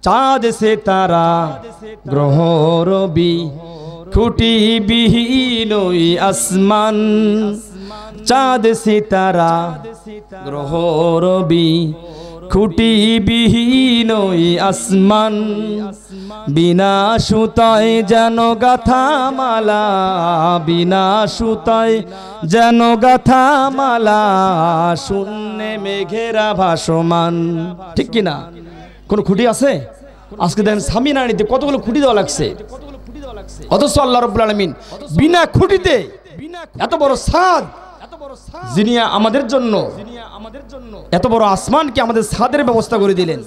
চাঁদ সিতারা গ্রহ রবি খুঁটি বিহীন ওই আসমান, চাঁদ সিতারা গ্রহ রবি খুঁটি বিহীন ওই আসমান, বিনা সুতায় যেন গাথা মালা, বিনা সুতায় যেন গাথা মালা, শূন্যে মেঘেরা ভাসমান। ঠিক কিনা? কোন খুঁটি আছে? আজকে দেখেন সামিনানিতে কতগুলো খুঁটি দেওয়া লাগছে, অথচ আল্লাহ রাব্বুল আলামিন বিনা খুঁটিতে এত বড় ছাদ, যিনি আমাদের জন্য এত বড় আসমানকে আমাদের ছাদের ব্যবস্থা করে দিলেন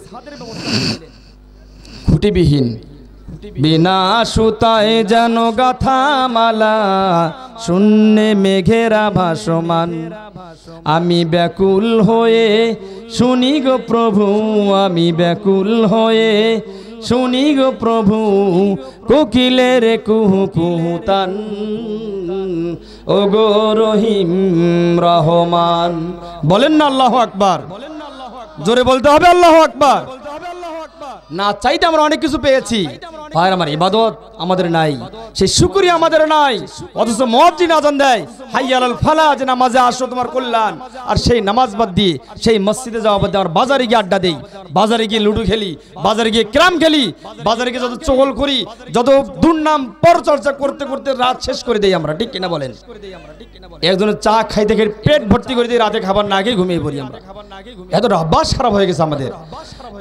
খুঁটিবিহীন। বিনা সুতায় যেন গাথা মালা, শূন্যে মেঘেরা ভাসমান, আমি ব্যাকুল হয়ে শুনি গো প্রভু, আমি ব্যাকুল হয়ে শুনি গো প্রভু, কোকিলের কুহু কুহু তান, ও গো রহিম রহমান। বলেন না আল্লাহু আকবার, জোরে বলতে হবে আল্লাহু আকবার। না চাইতে আমরা অনেক কিছু পেয়েছি, ভাই আমার ইবাদত আমাদের নাই, সেই শুকরিয়া আমাদের নাই, অথচ মুয়াজ্জিন আযান দেয় হাইয়া আলাল ফালাহ, যে নামাজে আসো তোমার কল্যাণ, আর সেই নামাজ বাদ দিয়ে সেই মসজিদে যাওয়া বাদ দিয়ে আমরা বাজারে গিয়ে আড্ডা দেই, বাজারে গিয়ে লুডো খেলি, বাজারে গিয়ে ক্যারাম খেলি, বাজারে গিয়ে যত চগল করি, যত দুর্নাম পরচর্চা করতে করতে রাত শেষ করে দেই আমরা। ঠিক কিনা বলেন? একজনের চা খাইতে খেয়ে পেট ভর্তি করে দিয়ে রাতে খাবার না খেয়ে ঘুমিয়ে পড়ি আমরা, এতটা অভ্যাস খারাপ হয়ে গেছে আমাদের।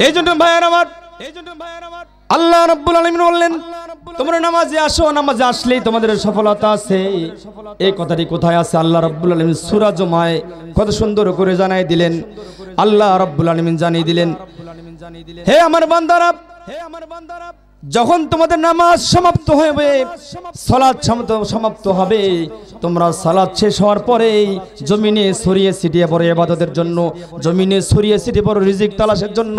এই জন্য ভাইয়ের আমার, আল্লাহ রাব্বুল আলামিন বললেন তোমরা নামাজে আসো, নামাজে আসলেই তোমাদের সফলতা আছে। এই কথাটি কোথায় আছে? আল্লাহ রাব্বুল আলামিন সূরা জুমায় কত সুন্দর করে জানাই দিলেন। আল্লাহ রাব্বুল আলামিন জানিয়ে দিলেন, হে আমার বান্দারা, যখন তোমাদের নামাজ সমাপ্ত হবে, সালাত সমাপ্ত হবে, তোমরা সালাত শেষ হওয়ার পরেই জমিনে ছড়িয়ে ছিটিয়ে পড়ো ইবাদতের জন্য, জমিনে ছড়িয়ে ছিটিয়ে পড়ো রিজিক তালাশের জন্য,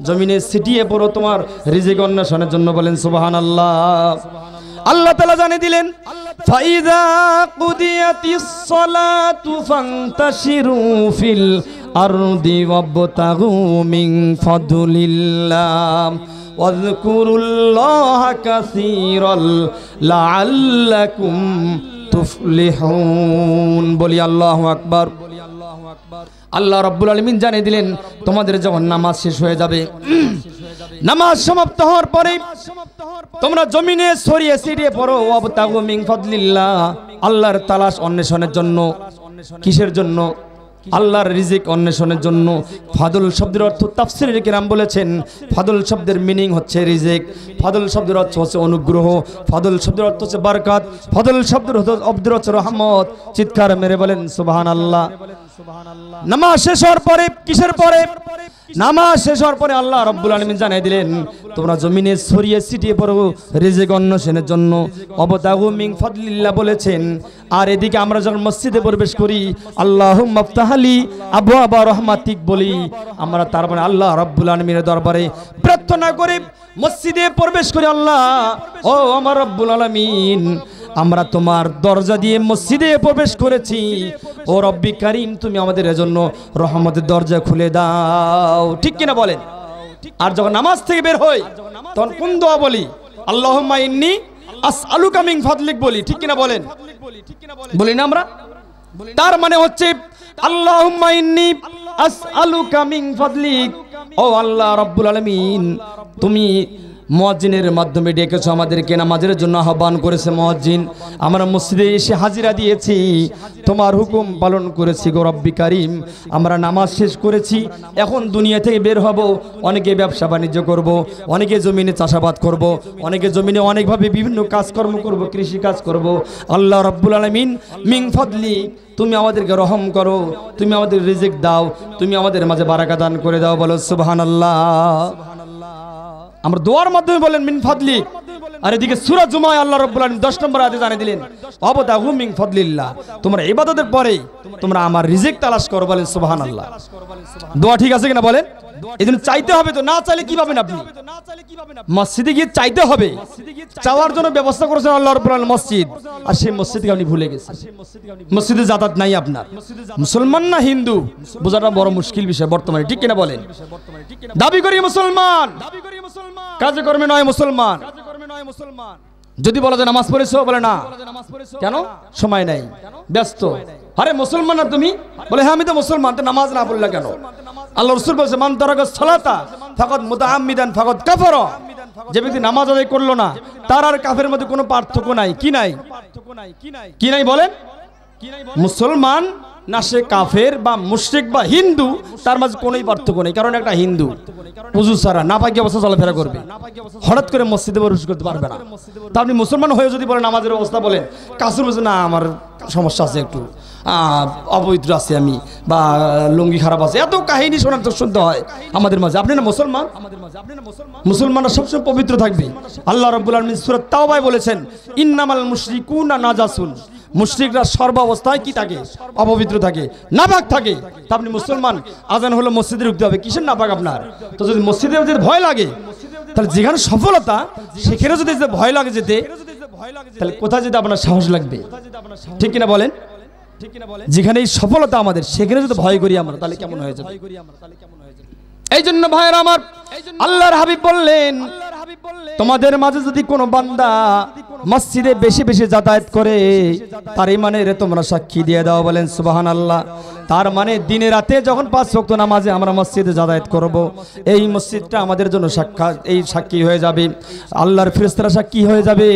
জমিনে ছিটিয়ে পড়ো তোমার রিজিক অন্বেষণের জন্য। বলেন সুবহানাল্লাহ। আল্লাহ তাআলা জানিয়ে দিলেন, ফাইযা কুদিয়াতিস সালাতু ফান্তাশিরু ফিল আরদি ওয়াবতাগু মিন ফাদলিল্লাহ ওয়াযকুরুল্লাহা কাসীরাল লাআল্লাকুম তুফলিহুন। বলি আল্লাহু আকবার। আল্লাহ রাব্বুল আলামিন জানিয়ে দিলেন, তোমাদের যখন নামাজ শেষ হয়ে যাবে, নামাজ সমাপ্ত হওয়ার পরে তোমরা জমিনে ছড়িয়ে ছিটিয়ে পড়ো, ওয়াবতাগু মিন ফাদলিল্লাহ, আল্লাহর তালাশ অন্বেষণের জন্য। কিসের জন্য? আল্লাহর রিজিক অন্বেষণের জন্য। ফাদল শব্দের অর্থ তাফসীরের কিরাম বলেছেন, ফাদল শব্দের মিনিং হচ্ছে রিজিক, ফাদল শব্দের অর্থ হচ্ছে অনুগ্রহ, ফাদল শব্দের অর্থ হচ্ছে বরকত, ফাদল শব্দের অর্থ হচ্ছে রহমত। চিৎকার মেরে বলেন সুবহানাল্লাহ। নামাজ শেষ হওয়ার পরে, কিসের পরে? নামাজ শেষ হওয়ার পরে আল্লাহ রাব্বুল আলামিন জানিয়ে দিলেন, তোমরা জমিনে ছড়িয়ে ছিটিয়ে পড়ো রিজিক অন্বেষণের জন্য। ওয়াবতাগু মিন ফাদলিল্লাহ বলেছেন। আর এদিকে আমরা যখন মসজিদে প্রবেশ করি, আল্লাহুম্মা আফতাহলি আবওয়াবা রাহমাতিক বলি, আমরা তার মানে আল্লাহ রাব্বুল আলামিনের দরবারে প্রার্থনা করে মসজিদে প্রবেশ করি, আল্লাহ ও আমার রাব্বুল আলামিন, আমরা তোমার দরজা দিয়ে মসজিদে প্রবেশ করেছি, ও রব্বি কারীম, তুমি আমাদের জন্য রহমতের দরজা খুলে দাও। ঠিক কিনা বলেন? আর যখন নামাজ থেকে বের হই তখন কোন দোয়া বলি? আল্লাহুম্মা ইন্নী আসআলুকা মিন ফাদলিক বলি। ঠিক কিনা বলেন? বলি না আমরা? তার মানে হচ্ছে আল্লাহুম্মা ইন্নী আসআলুকা মিন ফাদলিক, ও আল্লাহ রাব্বুল আলামিন, তুমি মুয়াজ্জিনের মাধ্যমে ডেকেছো আমাদেরকে, নামাজের জন্য আহ্বান করেছে মুয়াজ্জিন, আমরা মসজিদে এসে হাজিরা দিয়েছি, তোমার হুকুম পালন করেছি গো রব্বি কারীম। আমরা নামাজ শেষ করেছি, এখন দুনিয়া থেকে বের হব, অনেকে ব্যবসা বাণিজ্য করব, অনেকে জমিনে চাষাবাদ করব, অনেকে জমিনে অনেকভাবে বিভিন্ন কাজকর্ম করব, কৃষি কাজ করব। আল্লাহ রাব্বুল আলামিন মিন ফাদলি, তুমি আমাদেরকে রহম করো, তুমি আমাদের রিজিক দাও, তুমি আমাদের মাঝে বারাকা দান করে দাও। বলো সুবহানাল্লাহ। আমরা দোয়ার মাধ্যমে বলেন মিন ফাদলি। আর এদিকে সূরা জুমায় আল্লাহ রাব্বুল আলামিন 10 নম্বর আয়াতে জানিয়ে দিলেন, ওয়াবতাগু মিন ফাদলিল্লাহ, তোমরা ইবাদতের পরে তোমরা আমার রিজিক তালাশ করো। বলেন সুবহানাল্লাহ। দোয়া ঠিক আছে কিনা বলেন? এজন্য চাইতে হবে, তো না চাইলে কি পাবেন আপনি? মসজিদে গিয়ে চাইতে হবে, চাওয়ার জন্য ব্যবস্থা করেছেন আল্লাহ রাব্বুল আলামিন মসজিদ, আর সেই মসজিদকে আপনি ভুলে গেছেন। মসজিদে যাতায়াত নাই আপনার, মুসলমান না হিন্দু বোঝাটা বড় মুশকিল বিষয় বর্তমানে। ঠিক কিনা বলেন? দাবি করি মুসলমান, কাজে কর্মে নয় মুসলমান। যদি বলা যায় নামাজ পড়েছো, বলে না। কেন? সময় নাই, ব্যস্ত। আরে মুসলমান না তুমি? বলে হ্যাঁ আমি তো মুসলমান, তো নামাজ না পড়লে কেন? আল্লাহ রাসূল বলেছে মান তারাকা সালাতা ফাকাদ মুতাআম্মিদান ফাকাদ কাফারা। যে ব্যক্তি নামাজ আদায় করলো না তার আর কাফের মধ্যে কোনো পার্থক্য নাই। কি নাই? কি নাই বলেন? মুসলমান না সে কাফের বা মুশরিক বা হিন্দু, তার মাঝে কোনোই পার্থক্য নেই। কারণ একটা হিন্দু উযু ছাড়া নাপাকি অবস্থা চলাফেরা করবে, হঠাৎ করে মসজিদে প্রবেশ করতে পারবে না। তা আপনি মুসলমান হয়ে যদি বলেন নামাজের অবস্থা বলেন, কাসুর বলছে না আমার সমস্যা আছে, একটু অপবিত্র আছে আমি, বা লুঙ্গি খারাপ আছে, এত কাহিনী শোনার তো শুনতে হয় আমাদের মাঝে। আপনি না মুসলমান? মুসলমানরা সবসময় পবিত্র থাকবে। আল্লাহ রাব্বুল আলামিন সূরা তাওবায় বলেছেন ইন্নামাল মুশরিকুনা নাজাসুন। মুশরিকরা সর্বাবস্থায় কি থাকে? অপবিত্র থাকে, নাপাক থাকে। তা আপনি মুসলমান, আজান হলো মসজিদে ঢুকতে হবে, কিসের নাপাক আপনার? তো যদি মসজিদে যেতে ভয় লাগে, তাহলে যেখানে সফলতা সেখানে যদি ভয় লাগে যেতে, তাহলে কোথায় যেতে আপনার সাহস লাগবে? ঠিক কিনা বলেন? যেখানে এই সফলতা আমাদের, সেখানে যদি ভয় করি আমরা, তাহলে কেমন হয়ে যাবে? এই জন্য ভাইয়েরা আমার, আল্লাহর হাবিব বললেন তোমাদের মাঝে যদি কোনো বান্দা মসজিদে বেশি বেশি যাতায়াত করে, তার ইমানের তোমরা সাক্ষী দিয়ে দাও। বলেন সুবহানাল্লাহ। তার মানে দিনে রাতে যখন 5 ওয়াক্ত নামাজে আমরা মসজিদে যাতায়াত করব, এই মসজিদটা আমাদের জন্য সাক্ষী হয়ে যাবে। আল্লাহর ফেরেশতারা সাক্ষী হয়ে যাবে,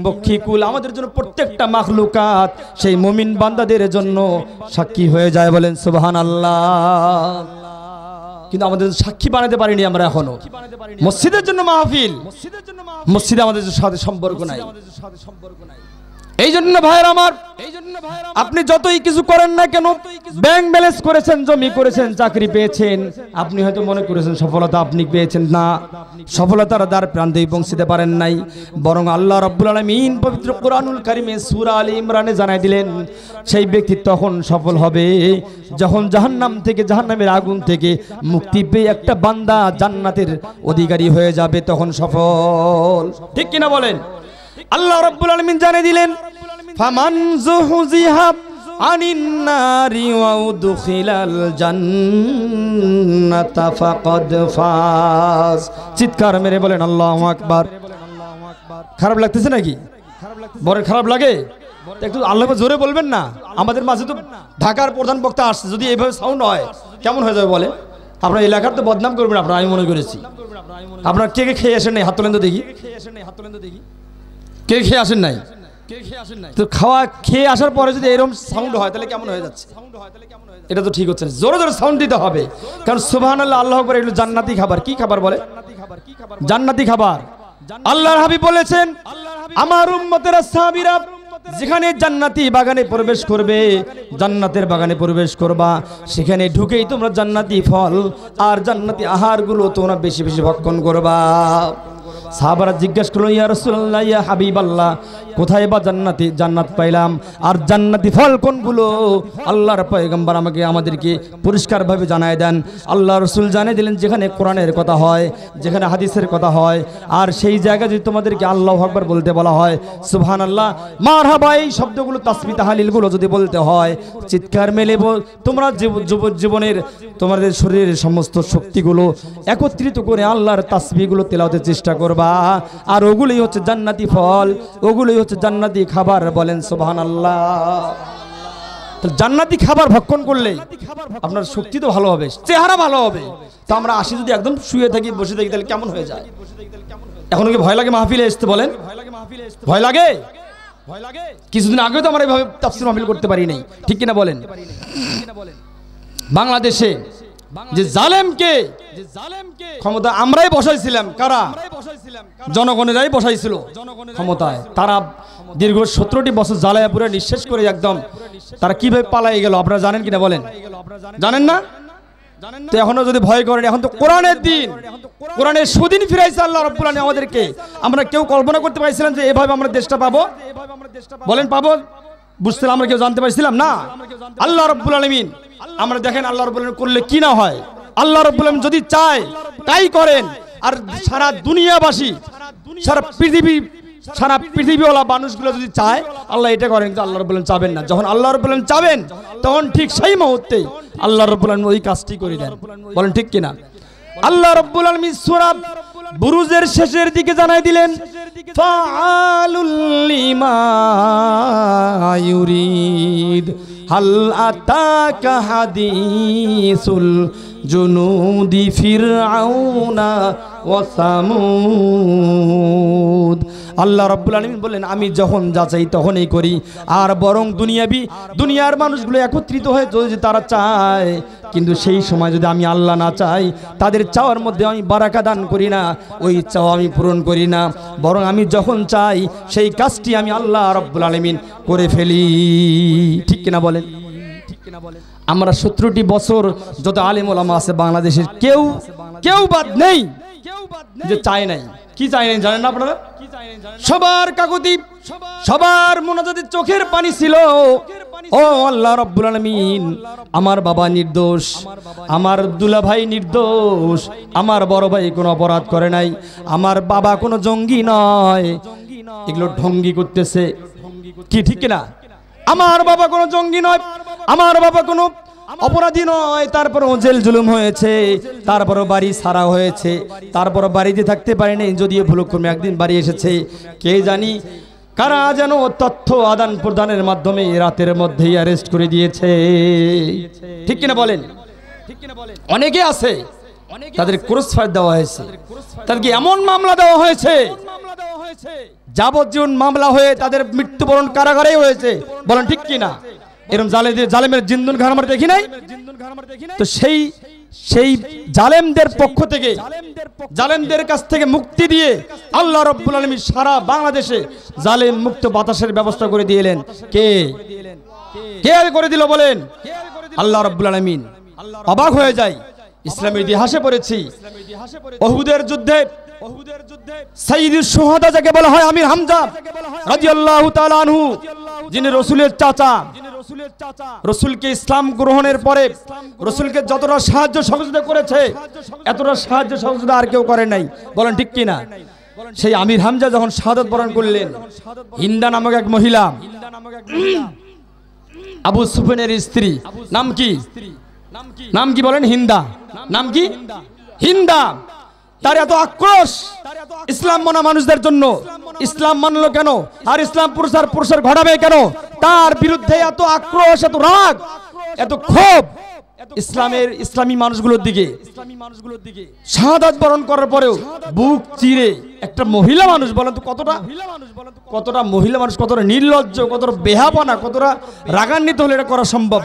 বক্ষীকুল আমাদের জন্য, প্রত্যেকটা মাখলুকাত সেই মুমিন বান্দাদের জন্য সাক্ষী হয়ে যায়। বলেন সুবহানাল্লাহ। কিন্তু আমাদের সাক্ষী বানাতে পারিনি আমরা এখনো। মসজিদের জন্য মাহফিল, মসজিদে আমাদের সাথে সম্পর্ক নাই। এই জন্য ভাইয়ের আমার, আপনি যতই কিছু করেন না কেন, ব্যাংক ব্যালেন্স করেছেন, জমি করেছেন, চাকরি পেয়েছেন, আপনি হয়তো মনে করেছেন সফলতা আপনি পেয়েছেন। না, সফলতার দ্বার প্রান্তে পৌঁছতে পারেন নাই। বরং আল্লাহ রাব্বুল আলামিন পবিত্র কোরআনুল কারীমে সূরা আলে ইমরানে জানাই দিলেন সেই ব্যক্তি তখন সফল হবে যখন জাহান্নাম থেকে, জাহান্নামের আগুন থেকে মুক্তি পেয়ে একটা বান্দা জান্নাতের অধিকারী হয়ে যাবে, তখন সফল। ঠিক কিনা বলেন? আল্লাহ রাব্বুল আলামিন জানিয়ে দিলেন ফামান যুহজিহা আনিন নারি ওয়া উদখিলাল জান্নাতা ফাকাদ ফাজ। চিৎকার মেরে বলেন আল্লাহু আকবার। খারাপ লাগতেছে নাকি? বড় খারাপ লাগে? একটু আল্লাহ জোরে বলবেন না। আমাদের মাঝে তো ঢাকার প্রধান বক্তা আসছে, যদি এইভাবে সাউন্ড হয় কেমন হয়ে যাবে বলে? আপনার এলাকার তো বদনাম করবেন আপনারা, আমি মনে করেছি। আপনার কে কে খেয়ে আসেন নাই? হাত তোলেন তো দেখি। কে খেয়ে আসেন নাই? তো খাওয়া খেয়ে আসার পরে যদি এরকম সাউন্ড হয় তাহলে কেমন হয়ে যাচ্ছে? এটা তো ঠিক হচ্ছে না। জোরে জোরে সাউন্ড দিতে হবে, কারণ সুবহানাল্লাহ, আল্লাহু আকবার এগুলো জান্নাতি খাবার। কি খাবার বলে? জান্নাতি খাবার। আল্লাহর হাবিব বলেছেন আমার উম্মতেরা সাহাবীরা যেখানে জান্নাতি বাগানে প্রবেশ করবে, জান্নাতের বাগানে প্রবেশ করবা, সেখানে ঢুকেই তোমরা জান্নাতি ফল আর জান্নাতি আহারগুলো তোমরা বেশি বেশি ভক্ষণ করবা। সাহাবারা জিজ্ঞেস করলো ইয়া রাসূলুল্লাহ, ইয়া হাবিবাল্লাহ, কোথায় বা জান্নাত পাইলাম আর জান্নাতি ফল কোনগুলো? আল্লাহর পয়গম্বর আমাদেরকে পরিষ্কারভাবে জানায় দেন। আল্লাহ রাসূল জানিয়ে দিলেন যেখানে কোরআনের কথা হয়, যেখানে হাদিসের কথা হয়, আর সেই জায়গায় যদি তোমাদেরকে আল্লাহু আকবার বলতে বলা হয়, সুবহানাল্লাহ, মারহাবা, এই শব্দগুলো তাসবিহ তাহলিলগুলো যদি বলতে হয়, চিৎকার মেলে তোমরা জীবনের তোমাদের শরীরের সমস্ত শক্তিগুলো একত্রিত করে আল্লাহর তাসবিহগুলো তেলাওয়াতের চেষ্টা করবা। আর ওগুলোই হচ্ছে জান্নাতি ফল, ওগুলোই হচ্ছে জান্নাতি খাবার। বলেন সুবহানাল্লাহ। জান্নাতি খাবার ভক্ষণ করলে আপনার শক্তি তো ভালো হবে, চেহারা ভালো হবে। তো আমরা আসি যদি একদম শুয়ে থাকি, বসে থাকি, তাহলে কেমন হয়ে যায়? এখন কি ভয় লাগে মাহফিলে আসতে? বলেন ভয় লাগে? কিছুদিন আগে তো আমরা এইভাবে তাফসীর মাহফিল করতে পারি নাই, ঠিক কিনা বলেন? বাংলাদেশে যে জালেমকে ক্ষমতা আমরাই বসাইছিলাম। কারা? জনগণেরাই বসাইছিল ক্ষমতায়। তারা দীর্ঘ 17টি বছর জ্বালায়া পুরো নিঃশেষ করে একদম তারা কিভাবে পালাই গেল আপনারা জানেন কিনা বলেন? জানেন না? তো এখনো যদি ভয় করেন, এখন তো কোরআনের দিন, কোরআনের সুদিন ফিরাইছে আল্লাহ রাব্বুল আলামিন আমাদেরকে। আমরা কেউ কল্পনা করতে পারছিলাম যে এভাবে আমরা দেশটা পাবো? বলেন পাবো? বুঝছিলাম আমরা? কেউ জানতে পারছিলাম না। আল্লাহ রাব্বুল আলামিন, আমরা দেখেন আল্লাহ রাব্বুল আলামিন করলে কি না হয়। আল্লাহ রাব্বুল আলামিন যদি চায় তাই করেন। আর সারা দুনিয়াবাসী, সারা পৃথিবীওয়ালা মানুষগুলো যদি চায় আল্লাহ এটা করেন, কিন্তু আল্লাহ রাব্বুল আলামিন চাবেন না। যখন আল্লাহ রাব্বুল আলামিন চাবেন তখন ঠিক সেই মুহূর্তে আল্লাহ রাব্বুল আলামিন ওই কাজটি করে দেন। বলেন ঠিক কিনা? আল্লাহ রাব্বুল আলামিন সূরা বুরুজের শেষের দিকে জানাই দিলেন ফাআলুল লিমা ইউরিদ হাল আতাকা হাদিসুল জুনুদি ফিরআউনা ওয়া সামুদ। আল্লাহ রাব্বুল আলামিন বললেন আমি যখন যা চাই তখনই করি, আর বরং দুনিয়ার মানুষগুলো একত্রিত হয়ে যদি তারা চায়, কিন্তু সেই সময় যদি আমি আল্লাহ না চাই, তাদের চাওয়ার মধ্যে আমি বারাকা দান করি না, ওই চাওয়া আমি পূরণ করি না, বরং আমি যখন চাই সেই কাজটি আমি আল্লাহ রাব্বুল আলামিন করে ফেলি। ঠিক কিনা বলেন? আমরা 17টি বছর যত আলেম ওলামা আছে বাংলাদেশের কেউ বাদ নেই যে চায় নাই। কি চায় নাই জানেন না আপনারা? সবার কাকুতি, সবার মোনাজাতে চোখের পানি ছিল, ও আল্লাহ রাব্বুল আলামিন আমার বাবা নির্দোষ, আমার দুলা ভাই নির্দোষ, আমার বড় ভাই কোনো অপরাধ করে নাই, আমার বাবা কোনো জঙ্গি নয়, এগুলো ঢঙ্গি করতেছে। কি ঠিক কিনা? আমার বাবা কোনো জঙ্গি নয়, আমার বাবা কোনো অপরাধী নয়, তারপরও জেল জুলুম হয়েছে, তারপরও বাড়ি ছাড়া হয়েছে, তারপরও বাড়িতে থাকতে পারেনি, যদিও ভুলক্রমে একদিন বাড়ি এসেছে। কে জানি কারা যেন তথ্য আদান প্রদানের মাধ্যমে রাতের মধ্যেই অ্যারেস্ট করে দিয়েছে। ঠিক কিনা বলেন? অনেকে আছে তাদের ক্রসফায়ার দেওয়া হয়েছে, তাদেরকে এমন মামলা দেওয়া হয়েছে, যাবজ্জীবন মামলা হয়ে তাদের মৃত্যুবরণ কারাগারেই হয়েছে। বলেন ঠিক কিনা? এরকম জালেমের জিন্দুন ঘর আমরা দেখি নাই? তো সেই জালেমদের পক্ষ থেকে, জালেমদের কাছ থেকে মুক্তি দিয়ে আল্লাহ রাব্বুল আলামিন সারা বাংলাদেশে জালেম মুক্ত বাতাসের ব্যবস্থা করে দিলেন। কে করে দিল বলেন? আল্লাহ রাব্বুল আলামিন। অবাক হয়ে যায়। ইসলামের ইতিহাসে পড়েছি উহুদের যুদ্ধে সাইয়্যিদুশ শুহাদা যাকে বলা হয় আমির হামজা রাদিয়াল্লাহু তাআলা আনহু, যিনি রাসূলের চাচা, রাসূলকে ইসলাম গ্রহণের পরে রাসূলকে যতটা সাহায্য সহযোগিতা করেছে, এতটা সাহায্য সহযোগিতা আর কেউ করে নাই। বলেন ঠিক কিনা? সেই আমির হামজা যখন শাহাদাত বরণ করলেন, হিন্দা নামক এক মহিলা, আবু সুফিয়ানের স্ত্রী, নাম কি বলেন? হিন্দা। নাম কি? হিন্দা। তার এত আক্রোশ ইসলাম মানা মানুষদের জন্য, ইসলাম মানলো কেন, আর ইসলাম প্রসার ঘটাবে কেন, তার বিরুদ্ধে এত আক্রোশ, এত রাগ, এত ক্ষোভ ইসলামী মানুষগুলোর দিকে। শাহাদাত বরণ করার পরেও বুক চিরে একটা মহিলা মানুষ, বলেন তো কতটা মহিলা মানুষ, কতটা নির্লজ্জ, কতটা বেহাপনা, কতটা রাগান্বিত হলে এটা করা সম্ভব?